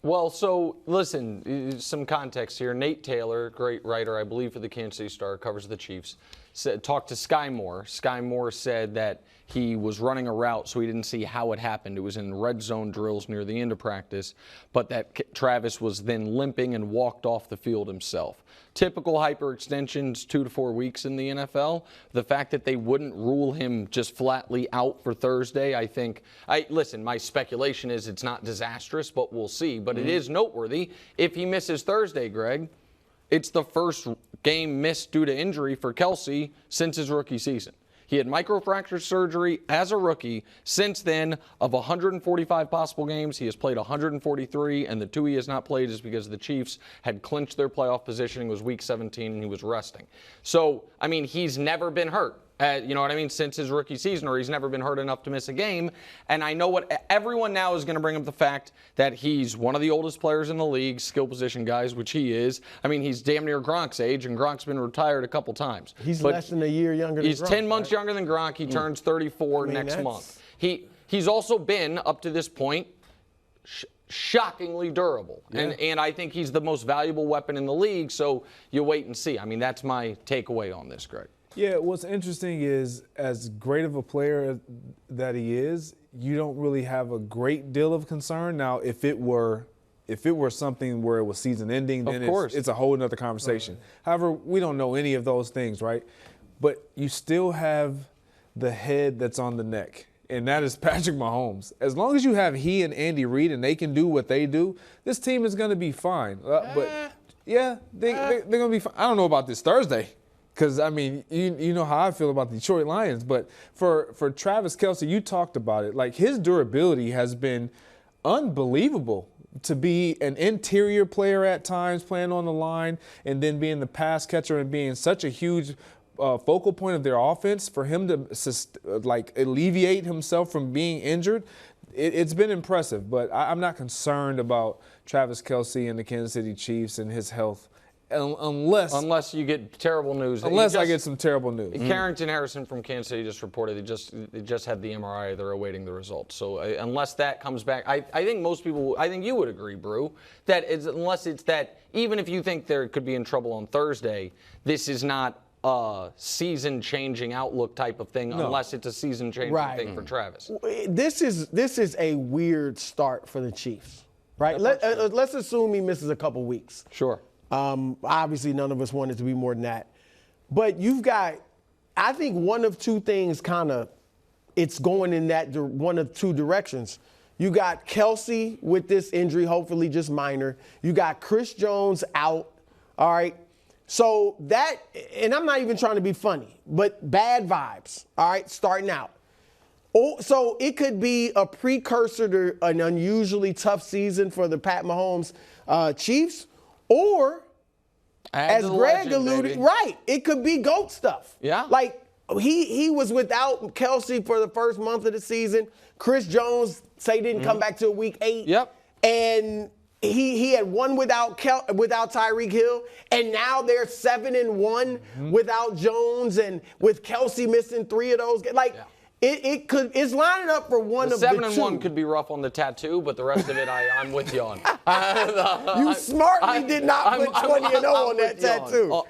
Well, so listen, some context here. Nate Taylor, great writer, I believe, for the Kansas City Star, covers the Chiefs, talked to Sky Moore. Sky Moore said that he was running a route, so he didn't see how it happened. It was in red zone drills near the end of practice, but that Travis was then limping and walked off the field himself. Typical hyperextensions, 2 to 4 weeks in the NFL. The fact that they wouldn't rule him just flatly out for Thursday, I think. Listen, my speculation is it's not disastrous, but we'll see. But it is noteworthy if he misses Thursday, Greg. It's the first game missed due to injury for Kelce since his rookie season. He had microfracture surgery as a rookie. Since then, of 145 possible games, he has played 143, and the 2 he has not played is because the Chiefs had clinched their playoff positioning. It was week 17, and he was resting. So, I mean, he's never been hurt. You know what I mean, since his rookie season, or he's never been hurt enough to miss a game. And I know what everyone now is going to bring up the fact that he's one of the oldest players in the league, skill position guys, which he is. I mean, he's damn near Gronk's age, and Gronk's been retired a couple times. He's less than a year younger than Gronk. He's 10 months younger than Gronk. He turns 34 next month. He's also been, up to this point, shockingly durable. Yeah. And I think he's the most valuable weapon in the league, so you wait and see. I mean, that's my takeaway on this, Greg. Yeah, what's interesting is, as great of a player that he is, you don't really have a great deal of concern. Now, if it were something where it was season ending, then it's a whole other conversation. Right. However, we don't know any of those things, right? But you still have the head that's on the neck, and that is Patrick Mahomes. As long as you have he and Andy Reid and they can do what they do, this team is going to be fine. But, yeah, they're going to be fine. I don't know about this Thursday. Because, I mean, you know how I feel about the Detroit Lions. But for Travis Kelce, you talked about it. Like, his durability has been unbelievable. To be an interior player at times, playing on the line, and then being the pass catcher and being such a huge focal point of their offense, for him to, alleviate himself from being injured, it's been impressive. But I'm not concerned about Travis Kelce and the Kansas City Chiefs and his health. Unless you get terrible news. Unless I get some terrible news. Carrington Harrison from Kansas City just reported they just had the MRI. They're awaiting the results. So unless that comes back, I think most people, I think you would agree, Brew, that unless it's that, even if you think they could be in trouble on Thursday, this is not a season-changing outlook type of thing, unless it's a season-changing thing for Travis. This is a weird start for the Chiefs, right? Let's assume he misses a couple weeks. Sure. Obviously, none of us want it to be more than that. But you've got, I think, one of two things it's going in that one of two directions. You got Kelce with this injury, hopefully just minor. You got Chris Jones out, all right? So that, and I'm not even trying to be funny, but bad vibes, all right, starting out. So it could be a precursor to an unusually tough season for the Pat Mahomes Chiefs. Or, as Greg alluded, it could be GOAT stuff. Yeah. Like, he was without Kelce for the first month of the season. Chris Jones, didn't come back till week 8. Yep. And he had one without Tyreek Hill, and now they're 7-1 without Jones, and with Kelce missing 3 of those. It's lining up for one of the 7-1 could be rough on the tattoo, but the rest of it, I'm with you on. You smartly did not put 20-0 on that tattoo.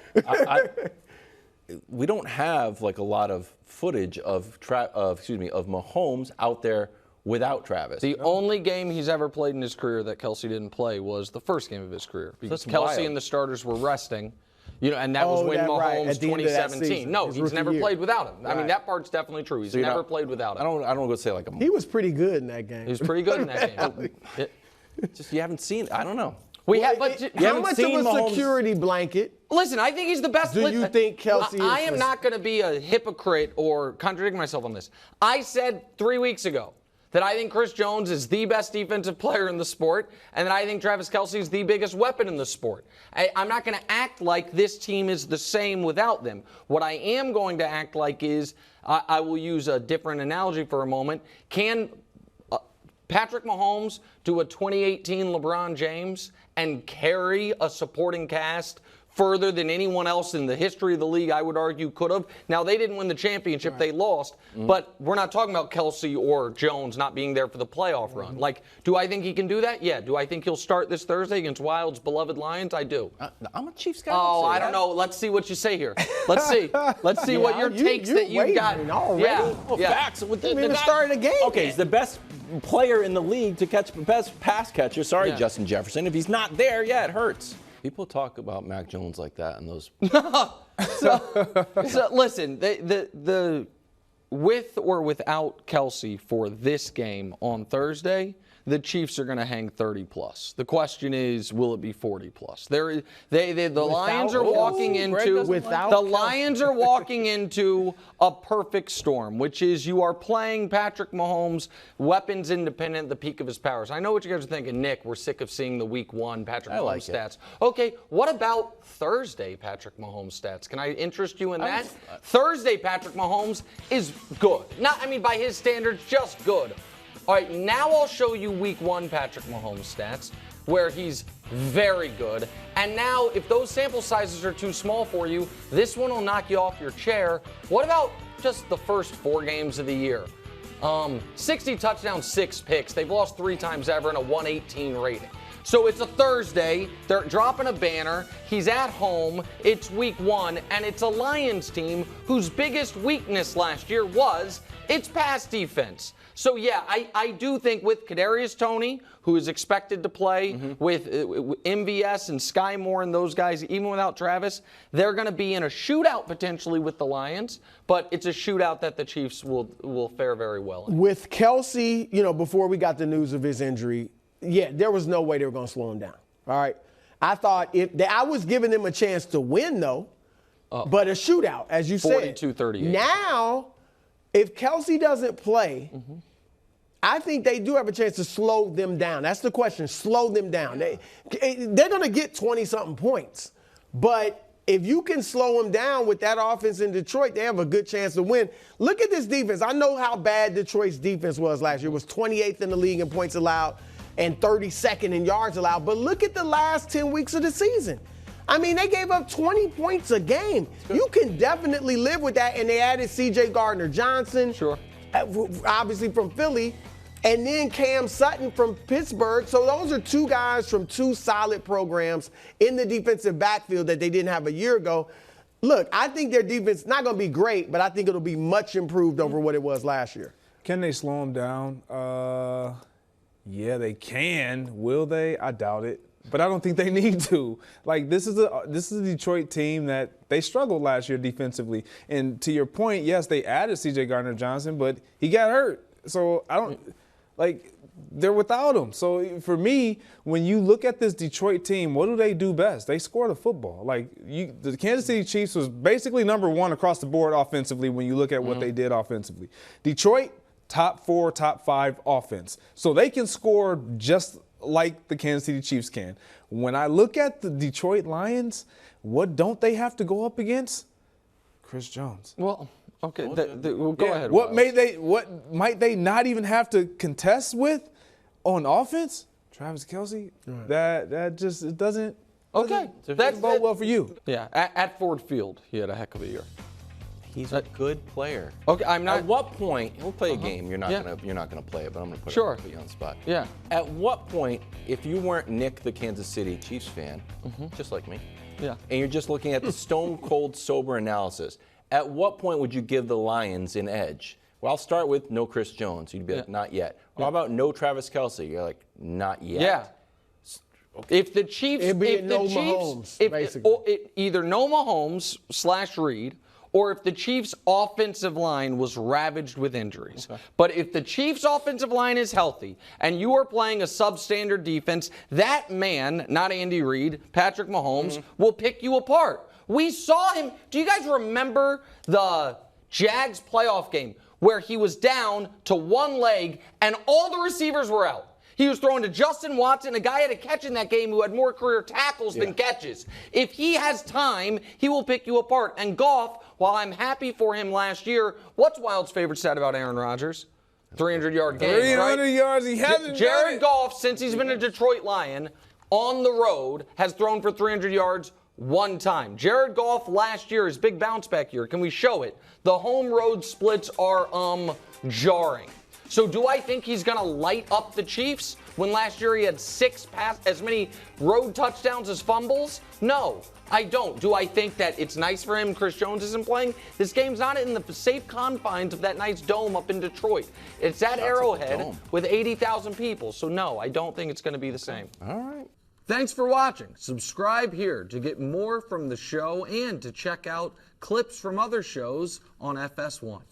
We don't have a lot of footage of Mahomes out there without Travis. The only game he's ever played in his career that Kelce didn't play was the first game of his career, because Kelce and the starters were resting. And that was when Mahomes 2017. No, he's never played without him. I mean, that part's definitely true. He's never played without him. I don't go say He was pretty good in that game. He was pretty good in that game. Just you haven't seen. I don't know. How much of a security blanket? Listen, I think he's the best. Do you think Kelce is? I am not going to be a hypocrite or contradict myself on this. I said 3 weeks ago that I think Chris Jones is the best defensive player in the sport, and that I think Travis Kelce is the biggest weapon in the sport. I'm not going to act like this team is the same without them. What I am going to act like is, I will use a different analogy for a moment. Can Patrick Mahomes do a 2018 LeBron James and carry a supporting cast further than anyone else in the history of the league, I would argue, could have. Now, they didn't win the championship. They lost. But we're not talking about Kelce or Jones not being there for the playoff run. Like, do I think he can do that? Yeah. Do I think he'll start this Thursday against Wild's beloved Lions? I do. I'm a Chiefs guy. Oh, I don't know. Let's see what you say here. Let's see. Let's see what your takes that you've got. Already? Yeah. Well, facts. With the The guy- start of the game. Okay, he's the best player in the league to catch, best pass catcher. Sorry, Yeah. Justin Jefferson. If he's not there, yeah, it hurts. People talk about Mac Jones like that and those. So listen, the with or without Kelce for this game on Thursday, the Chiefs are going to hang 30 plus. The question is, will it be 40 plus? The Lions are walking into Lions are walking into a perfect storm, which is you are playing Patrick Mahomes, weapons independent, the peak of his powers. I know what you guys are thinking, Nick. We're sick of seeing the Week 1 Patrick Mahomes like it. stats. Okay, what about Thursday Patrick Mahomes stats? Can I interest you in that? Thursday Patrick Mahomes is good. Not, I mean, by his standards, just good. All right, now I'll show you Week 1 Patrick Mahomes stats, where he's very good. And now, if those sample sizes are too small for you, this one will knock you off your chair. What about just the first 4 games of the year? 60 touchdowns, 6 picks. They've lost 3 times ever and a 118 rating. So it's a Thursday. They're dropping a banner. He's at home. It's Week 1, and it's a Lions team whose biggest weakness last year was its pass defense. So, yeah, I do think with Kadarius Toney, who is expected to play, with MVS and Sky Moore and those guys, even without Travis, they're going to be in a shootout potentially with the Lions, but it's a shootout that the Chiefs will fare very well in. With Kelce, before we got the news of his injury, yeah, there was no way they were going to slow him down. All right. I thought I was giving them a chance to win, though, but a shootout, as you said. 42-38. Now, if Kelce doesn't play, I think they do have a chance to slow them down. That's the question. Slow them down. They're going to get 20-something points. But if you can slow them down with that offense in Detroit, they have a good chance to win. Look at this defense. I know how bad Detroit's defense was last year. It was 28th in the league in points allowed and 32nd in yards allowed. But look at the last 10 weeks of the season. I mean, they gave up 20 points a game. You can definitely live with that. And they added C.J. Gardner-Johnson. Sure. Obviously from Philly. And then Cam Sutton from Pittsburgh. So those are 2 guys from 2 solid programs in the defensive backfield that they didn't have a year ago. Look, I think their defense is not going to be great, but I think it'll be much improved over what it was last year. Can they slow him down? Yeah, they can. Will they? I doubt it. But I don't think they need to. Like, this is a Detroit team that they struggled last year defensively. And to your point, yes, they added C.J. Gardner-Johnson, but he got hurt. So I don't – like, they're without him. So for me, when you look at this Detroit team, what do they do best? They score the football. Like, the Kansas City Chiefs was basically number 1 across the board offensively when you look at what they did offensively. Detroit, top 4, top 5 offense. So they can score just like the Kansas City Chiefs can. When I look at the Detroit Lions, what don't they have to go up against? Chris Jones. Well, okay, well, go ahead. What Wiles. might they not even have to contest with on offense? Travis Kelce. Right. That just it doesn't. Okay, That bode well for you. Yeah, at Ford Field, he had a heck of a year. He's a good player. Okay, I'm not. At what point? We'll play a game. You're not gonna play it, but I'm gonna put Sure. put you on the spot. Yeah. At what point, if you weren't Nick, the Kansas City Chiefs fan, just like me, Yeah. and you're just looking at the stone cold sober analysis, at what point would you give the Lions an edge? Well, I'll start with no Chris Jones. You'd be like, not yet. How about no Travis Kelce? You're like, not yet. Yeah. If the Chiefs, It'd be if the no Chiefs, Mahomes, basically. Either no Mahomes / Reed, or if the Chiefs' offensive line was ravaged with injuries. Okay. But if the Chiefs' offensive line is healthy and you are playing a substandard defense, that man, not Andy Reid, Patrick Mahomes, will pick you apart. We saw him. Do you guys remember the Jags playoff game where he was down to 1 leg and all the receivers were out? He was throwing to Justin Watson, a guy had a catch in that game who had more career tackles than catches. If he has time, he will pick you apart. And Goff, while I'm happy for him last year, what's Wild's favorite stat about Aaron Rodgers? 300-yard game, 300 right? yards, he hasn't Jared Goff, since he's been a Detroit Lion, on the road, has thrown for 300 yards one time. Jared Goff last year, his big bounce back year. Can we show it? The home road splits are jarring. So do I think he's going to light up the Chiefs when last year he had as many road touchdowns as fumbles? No, I don't. Do I think that it's nice for him Chris Jones isn't playing? This game's not in the safe confines of that nice dome up in Detroit. It's at Arrowhead with 80,000 people. So no, I don't think it's going to be the same. All right. Thanks for watching. Subscribe here to get more from the show and to check out clips from other shows on FS1.